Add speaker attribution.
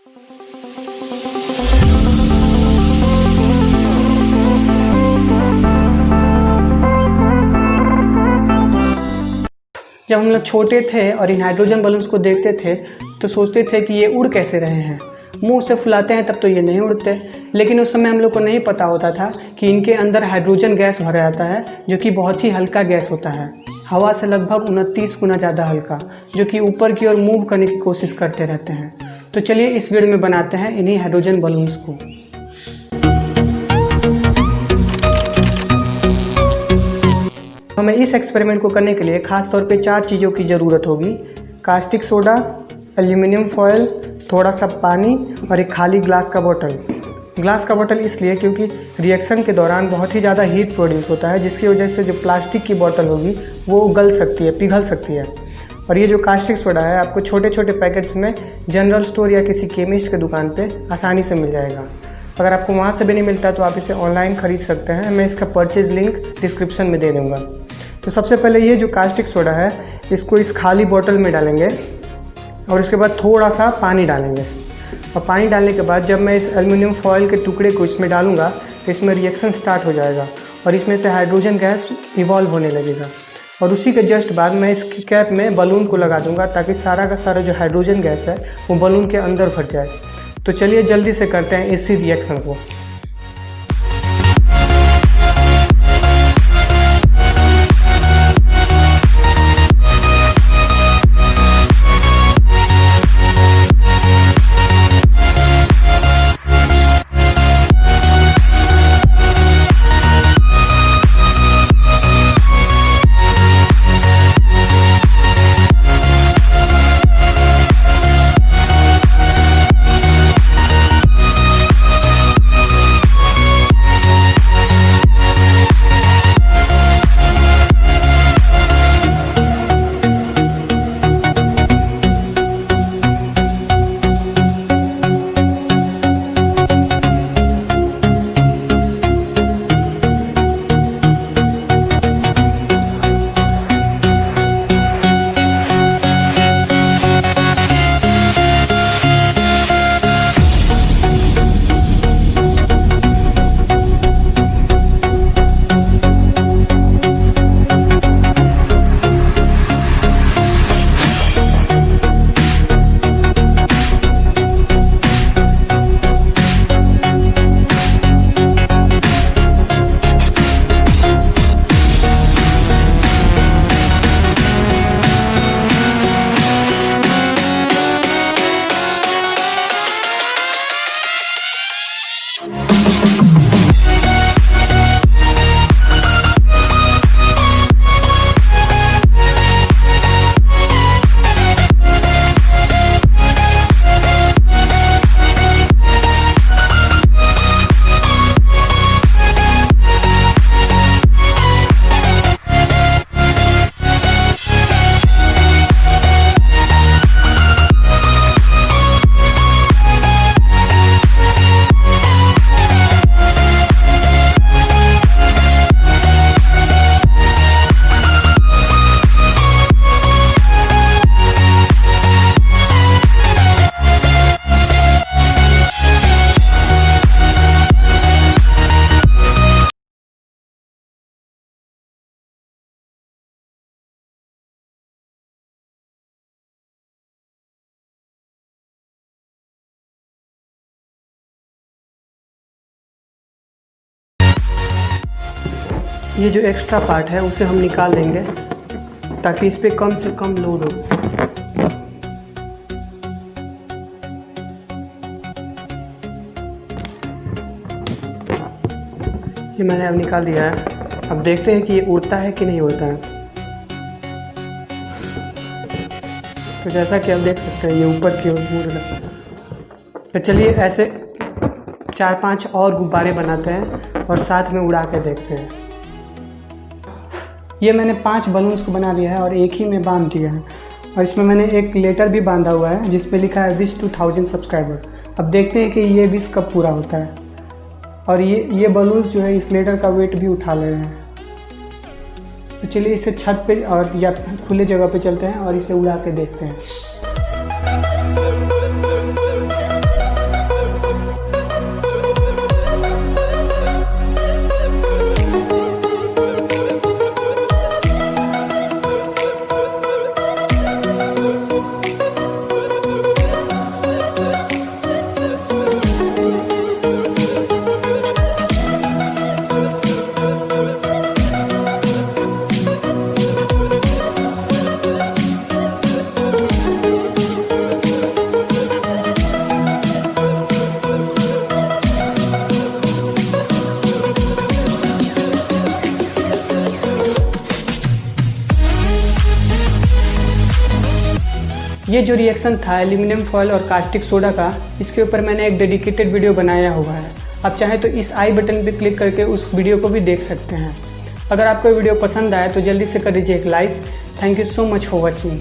Speaker 1: जब हम लोग छोटे थे और इन हाइड्रोजन बलून्स को देखते थे तो सोचते थे कि ये उड़ कैसे रहे हैं। मुंह से फुलाते हैं तब तो ये नहीं उड़ते, लेकिन उस समय हम लोग को नहीं पता होता था कि इनके अंदर हाइड्रोजन गैस भरा जाता है, जो कि बहुत ही हल्का गैस होता है, हवा से लगभग 29 गुना ज़्यादा हल्का, जो कि ऊपर की ओर मूव करने की कोशिश करते रहते हैं। तो चलिए इस वीडियो में बनाते हैं इन्हीं हाइड्रोजन बलून्स को। हमें इस एक्सपेरिमेंट को करने के लिए खास तौर पे 4 चीज़ों की ज़रूरत होगी: कास्टिक सोडा, एल्यूमिनियम फॉयल, थोड़ा सा पानी और एक खाली ग्लास का बोतल। ग्लास का बोतल इसलिए क्योंकि रिएक्शन के दौरान बहुत ही ज़्यादा हीट प्रोड्यूस होता है, जिसकी वजह से जो प्लास्टिक की बोतल होगी वो गल सकती है, पिघल सकती है। और ये जो कास्टिक सोडा है आपको छोटे छोटे पैकेट्स में जनरल स्टोर या किसी केमिस्ट के दुकान पे आसानी से मिल जाएगा। अगर आपको वहाँ से भी नहीं मिलता तो आप इसे ऑनलाइन खरीद सकते हैं। मैं इसका परचेज लिंक डिस्क्रिप्शन में दे दूँगा। तो सबसे पहले ये जो कास्टिक सोडा है इसको इस खाली बोतल में डालेंगे और इसके बाद थोड़ा सा पानी डालेंगे। और पानी डालने के बाद जब मैं इस एल्युमिनियम फॉयल के टुकड़े को इसमें डालूंगा तो इसमें रिएक्शन स्टार्ट हो जाएगा और इसमें से हाइड्रोजन गैस इवॉल्व होने लगेगा। और उसी के जस्ट बाद मैं इस कैप में बलून को लगा दूंगा ताकि सारा का सारा जो हाइड्रोजन गैस है वो बलून के अंदर भर जाए। तो चलिए जल्दी से करते हैं इसी रिएक्शन को। ये जो एक्स्ट्रा पार्ट है उसे हम निकाल देंगे ताकि इस पे कम से कम लोड हो। ये मैंने अब निकाल दिया है। अब देखते हैं कि ये उड़ता है कि नहीं उड़ता है। तो जैसा कि आप देख सकते हैं ये ऊपर की ओर उड़ रहा है। तो चलिए ऐसे 4-5 और गुब्बारे बनाते हैं और साथ में उड़ा के देखते हैं। ये मैंने 5 बलून्स को बना लिया है और एक ही में बांध दिया है और इसमें मैंने एक लेटर भी बांधा हुआ है जिस पे लिखा है विश 2000 सब्सक्राइबर। अब देखते हैं कि ये विश कब पूरा होता है। और ये बलून्स जो है इस लेटर का वेट भी उठा ले रहे हैं। तो चलिए इसे छत पे और या खुले जगह पे चलते हैं और इसे उड़ा के देखते हैं। ये जो रिएक्शन था एल्यूमिनियम फॉयल और कास्टिक सोडा का, इसके ऊपर मैंने एक डेडिकेटेड वीडियो बनाया हुआ है। आप चाहें तो इस आई बटन पर क्लिक करके उस वीडियो को भी देख सकते हैं। अगर आपको वीडियो पसंद आए तो जल्दी से कर दीजिए एक like. Thank you so much for watching.